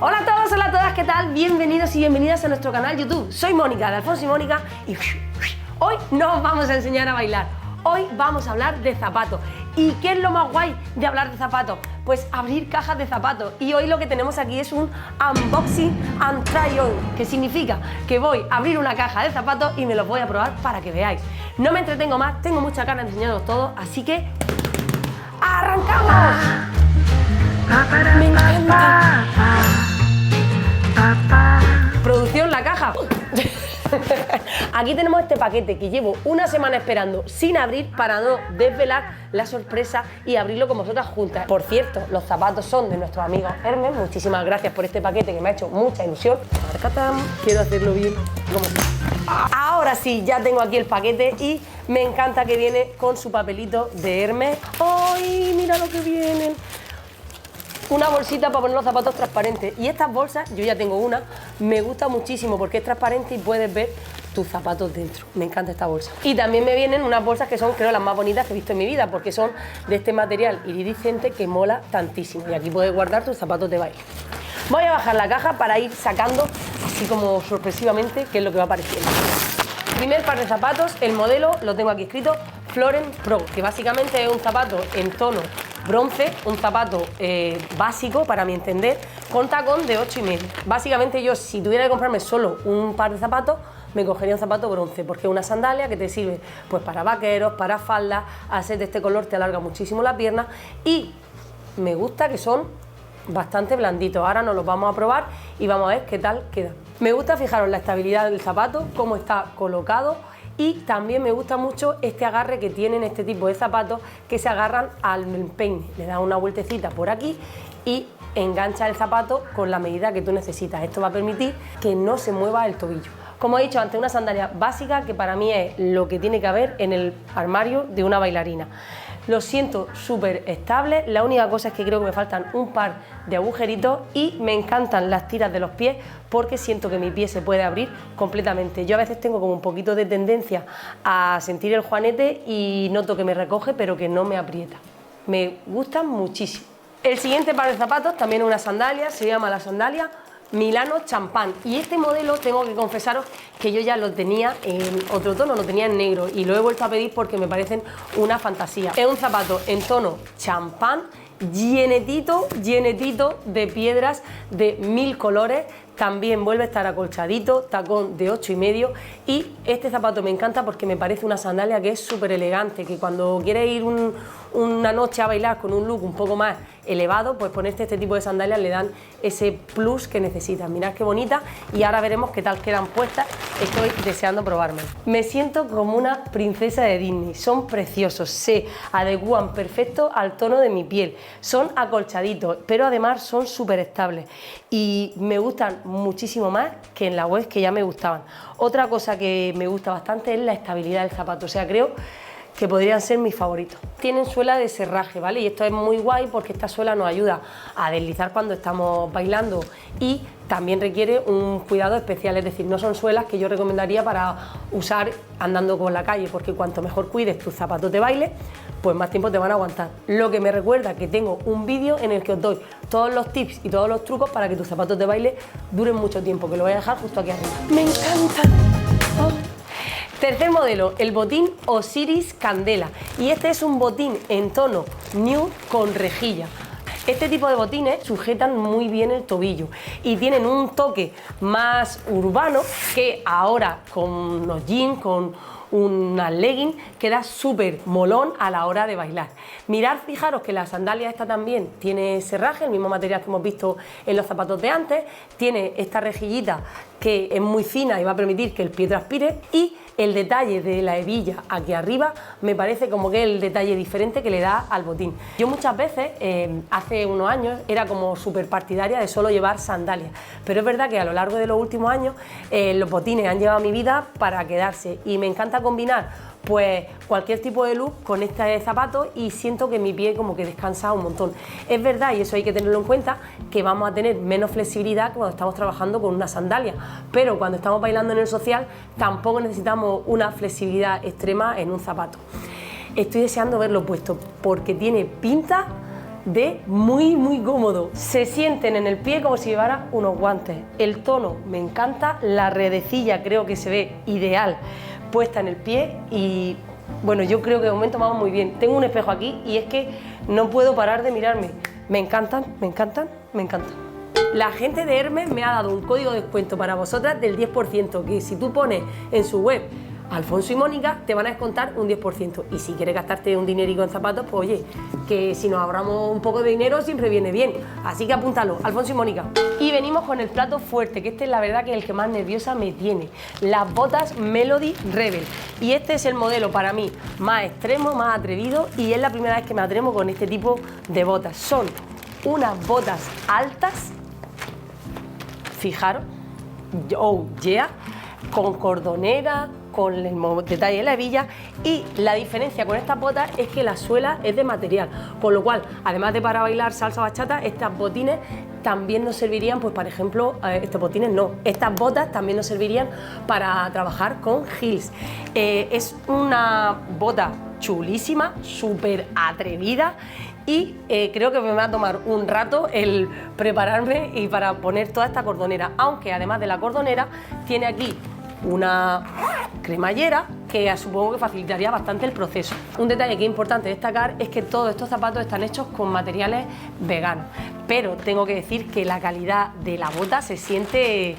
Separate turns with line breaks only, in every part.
Hola a todos, hola a todas, ¿qué tal? Bienvenidos y bienvenidas a nuestro canal YouTube. Soy Mónica, de Alfonso y Mónica, y hoy no os vamos a enseñar a bailar. Hoy vamos a hablar de zapatos. ¿Y qué es lo más guay de hablar de zapatos? Pues abrir cajas de zapatos. Y hoy lo que tenemos aquí es un unboxing and try on, que significa que voy a abrir una caja de zapatos y me los voy a probar para que veáis. No me entretengo más, tengo mucha ganas de enseñaros todo, así que ¡arrancamos! ¡Me encanta! Producción, la caja. Aquí tenemos este paquete que llevo una semana esperando sin abrir para no desvelar la sorpresa y abrirlo con vosotras juntas. Por cierto, los zapatos son de nuestros amigos Hermes. Muchísimas gracias por este paquete que me ha hecho mucha ilusión. Quiero hacerlo bien. Ahora sí, ya tengo aquí el paquete y me encanta que viene con su papelito de Hermes. ¡Ay, mira lo que vienen! Una bolsita para poner los zapatos transparentes. Y estas bolsas, yo ya tengo una, me gusta muchísimo porque es transparente y puedes ver tus zapatos dentro. Me encanta esta bolsa. Y también me vienen unas bolsas que son, creo, las más bonitas que he visto en mi vida, porque son de este material iridiscente que mola tantísimo. Y aquí puedes guardar tus zapatos de baile. Voy a bajar la caja para ir sacando, así como sorpresivamente, qué es lo que va apareciendo. Primer par de zapatos, el modelo, lo tengo aquí escrito, Florent Pro, que básicamente es un zapato en tono bronce, un zapato básico para mi entender, con tacón de 8,5. Básicamente yo, si tuviera que comprarme solo un par de zapatos, me cogería un zapato bronce, porque es una sandalia que te sirve pues para vaqueros, para faldas, al ser de este color te alarga muchísimo la pierna y me gusta que son bastante blanditos. Ahora nos los vamos a probar y vamos a ver qué tal quedan. Me gusta, fijaros, la estabilidad del zapato, cómo está colocado. Y también me gusta mucho este agarre que tienen este tipo de zapatos que se agarran al empeine. Le das una vueltecita por aquí y engancha el zapato con la medida que tú necesitas. Esto va a permitir que no se mueva el tobillo. Como he dicho, ante una sandalia básica que para mí es lo que tiene que haber en el armario de una bailarina. Lo siento súper estable, la única cosa es que creo que me faltan un par de agujeritos y me encantan las tiras de los pies porque siento que mi pie se puede abrir completamente. Yo a veces tengo como un poquito de tendencia a sentir el juanete y noto que me recoge pero que no me aprieta. Me gustan muchísimo. El siguiente par de zapatos también es una sandalia, se llama la sandalia Milano Champán y este modelo tengo que confesaros que yo ya lo tenía en otro tono, lo tenía en negro y lo he vuelto a pedir porque me parecen una fantasía. Es un zapato en tono champán, llenetito de piedras de 1000 colores. También vuelve a estar acolchadito, tacón de 8,5 y este zapato me encanta porque me parece una sandalia que es súper elegante, que cuando quieres ir una noche a bailar con un look un poco más elevado, pues ponerte este tipo de sandalias le dan ese plus que necesitas. Mirad qué bonita y ahora veremos qué tal quedan puestas. Estoy deseando probarme. Me siento como una princesa de Disney, son preciosos, se adecúan perfecto al tono de mi piel, son acolchaditos, pero además son súper estables y me gustan muchísimo más que en la web que ya me gustaban. Otra cosa que me gusta bastante es la estabilidad del zapato, o sea, creo que podrían ser mis favoritos. Tienen suela de serraje, ¿vale? Y esto es muy guay porque esta suela nos ayuda a deslizar cuando estamos bailando y también requiere un cuidado especial, es decir, no son suelas que yo recomendaría para usar andando por la calle, porque cuanto mejor cuides tus zapatos de baile, pues más tiempo te van a aguantar. Lo que me recuerda que tengo un vídeo en el que os doy todos los tips y todos los trucos para que tus zapatos de baile duren mucho tiempo, que lo voy a dejar justo aquí arriba. ¡Me encantan! Oh. Tercer modelo, el botín Osiris Candela y este es un botín en tono nude con rejilla. Este tipo de botines sujetan muy bien el tobillo y tienen un toque más urbano que ahora con los jeans, con unas leggings, queda súper molón a la hora de bailar. Mirad, fijaros que la sandalia esta también tiene serraje, el mismo material que hemos visto en los zapatos de antes, tiene esta rejillita que es muy fina y va a permitir que el pie transpire y el detalle de la hebilla aquí arriba me parece como que es el detalle diferente que le da al botín. Yo muchas veces, hace unos años, era como súper partidaria de solo llevar sandalias, pero es verdad que a lo largo de los últimos años los botines han llevado a mi vida para quedarse y me encanta combinar pues cualquier tipo de look con este zapato y siento que mi pie como que descansa un montón. Es verdad, y eso hay que tenerlo en cuenta, que vamos a tener menos flexibilidad que cuando estamos trabajando con una sandalia, pero cuando estamos bailando en el social tampoco necesitamos una flexibilidad extrema en un zapato. Estoy deseando verlo puesto porque tiene pinta de muy cómodo. Se sienten en el pie como si llevara unos guantes. El tono me encanta, la redecilla creo que se ve ideal puesta en el pie y bueno, yo creo que de momento vamos muy bien. Tengo un espejo aquí y es que no puedo parar de mirarme. Me encantan, me encantan, me encantan. La gente de Hermes me ha dado un código de descuento para vosotras del 10%, que si tú pones en su web Alfonso y Mónica, te van a descontar un 10%. Y si quieres gastarte un dinerico en zapatos, pues oye, que si nos ahorramos un poco de dinero siempre viene bien. Así que apúntalo, Alfonso y Mónica. Y venimos con el plato fuerte, que este es la verdad que es el que más nerviosa me tiene. Las botas Melody Rebel. Y este es el modelo para mí más extremo, más atrevido, y es la primera vez que me atrevo con este tipo de botas. Son unas botas altas, fijaros, oh yeah, con cordonera, con el detalle de la hebilla, y la diferencia con estas botas es que la suela es de material, con lo cual, además de para bailar salsa bachata, estas botines también nos servirían, pues por ejemplo, estos botines no, estas botas también nos servirían para trabajar con heels. Es una bota chulísima, súper atrevida, y creo que me va a tomar un rato el prepararme y para poner toda esta cordonera, aunque además de la cordonera tiene aquí una cremallera que supongo que facilitaría bastante el proceso. Un detalle que es importante destacar es que todos estos zapatos están hechos con materiales veganos, pero tengo que decir que la calidad de la bota se siente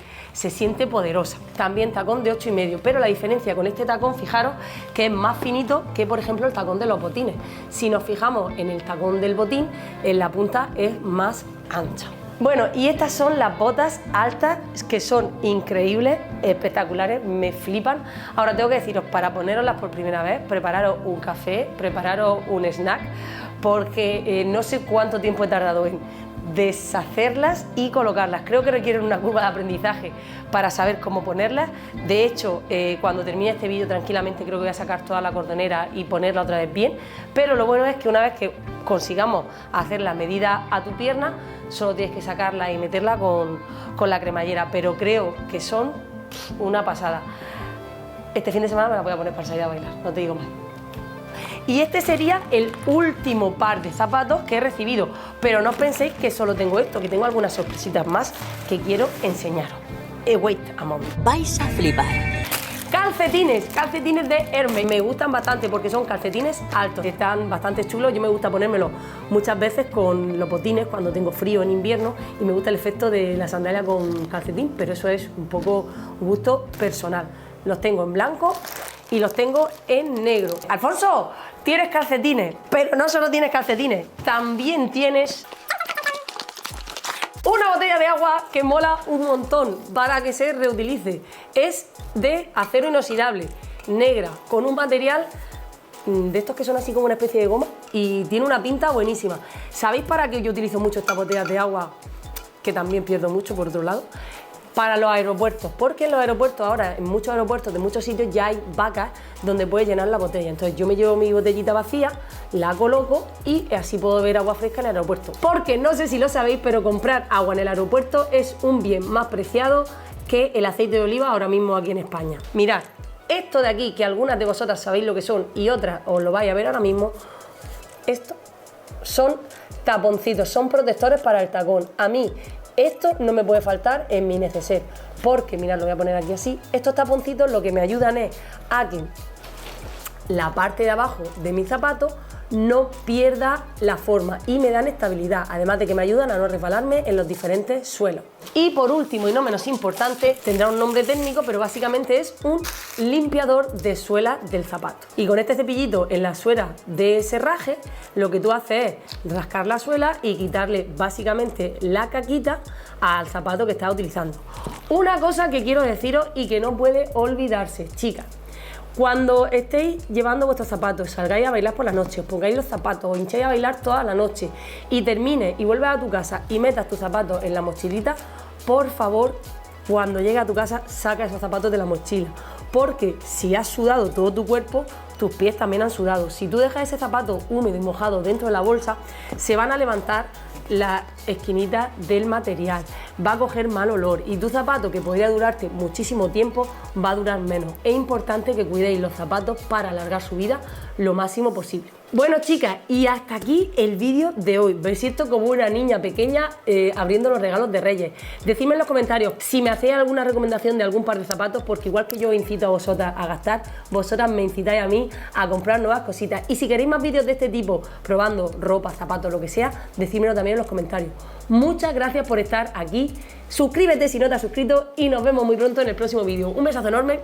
poderosa. También tacón de 8,5, pero la diferencia con este tacón, fijaros que es más finito que por ejemplo el tacón de los botines. Si nos fijamos en el tacón del botín, en la punta es más ancha. Bueno, y estas son las botas altas, que son increíbles, espectaculares, me flipan. Ahora tengo que deciros, para poneroslas por primera vez, prepararos un café, prepararos un snack, porque no sé cuánto tiempo he tardado en deshacerlas y colocarlas. Creo que requieren una curva de aprendizaje para saber cómo ponerlas. De hecho, cuando termine este vídeo tranquilamente creo que voy a sacar toda la cordonera y ponerla otra vez bien, pero lo bueno es que una vez que consigamos hacer la medida a tu pierna, solo tienes que sacarla y meterla con la cremallera, pero creo que son una pasada. Este fin de semana me la voy a poner para salir a bailar, no te digo más. Y este sería el último par de zapatos que he recibido, pero no os penséis que solo tengo esto, que tengo algunas sorpresitas más que quiero enseñaros. Wait a moment.
Vais a flipar.
Calcetines de Hermes. Me gustan bastante porque son calcetines altos, están bastante chulos. Yo me gusta ponérmelos muchas veces con los botines cuando tengo frío en invierno y me gusta el efecto de la sandalia con calcetín, pero eso es un poco gusto personal. Los tengo en blanco y los tengo en negro. Alfonso, tienes calcetines, pero no solo tienes calcetines, también tienes una botella de agua que mola un montón para que se reutilice. Es de acero inoxidable, negra, con un material de estos que son así como una especie de goma y tiene una pinta buenísima. ¿Sabéis para qué yo utilizo mucho estas botellas de agua? Que también pierdo mucho por otro lado. Para los aeropuertos, porque en los aeropuertos ahora, en muchos aeropuertos de muchos sitios ya hay vacas donde puedes llenar la botella. Entonces yo me llevo mi botellita vacía, la coloco y así puedo beber agua fresca en el aeropuerto. Porque no sé si lo sabéis, pero comprar agua en el aeropuerto es un bien más preciado que el aceite de oliva ahora mismo aquí en España. Mirad, esto de aquí, que algunas de vosotras sabéis lo que son y otras os lo vais a ver ahora mismo, esto son taponcitos, son protectores para el tacón. A mí esto no me puede faltar en mi neceser, porque mirad, lo voy a poner aquí así. Estos taponcitos lo que me ayudan es a que la parte de abajo de mi zapato no pierda la forma y me dan estabilidad, además de que me ayudan a no resbalarme en los diferentes suelos. Y por último y no menos importante, tendrá un nombre técnico, pero básicamente es un limpiador de suela del zapato. Y con este cepillito en la suela de serraje, lo que tú haces es rascar la suela y quitarle básicamente la caquita al zapato que estás utilizando. Una cosa que quiero deciros y que no puede olvidarse, chicas. Cuando estéis llevando vuestros zapatos, salgáis a bailar por la noche, os pongáis los zapatos, os hincháis a bailar toda la noche y termines y vuelves a tu casa y metas tus zapatos en la mochilita, por favor, cuando llegues a tu casa, saca esos zapatos de la mochila, porque si has sudado todo tu cuerpo, tus pies también han sudado. Si tú dejas ese zapato húmedo y mojado dentro de la bolsa, se van a levantar las esquinitas del material. va a coger mal olor y tu zapato, que podría durarte muchísimo tiempo, va a durar menos. Es importante que cuidéis los zapatos para alargar su vida lo máximo posible. Bueno, chicas, y hasta aquí el vídeo de hoy. Me siento como una niña pequeña abriendo los regalos de Reyes. Decidme en los comentarios si me hacéis alguna recomendación de algún par de zapatos, porque igual que yo os incito a vosotras a gastar, vosotras me incitáis a mí a comprar nuevas cositas. Y si queréis más vídeos de este tipo, probando ropa, zapatos, lo que sea, decídmelo también en los comentarios. Muchas gracias por estar aquí. Suscríbete si no te has suscrito y nos vemos muy pronto en el próximo vídeo. Un besazo enorme.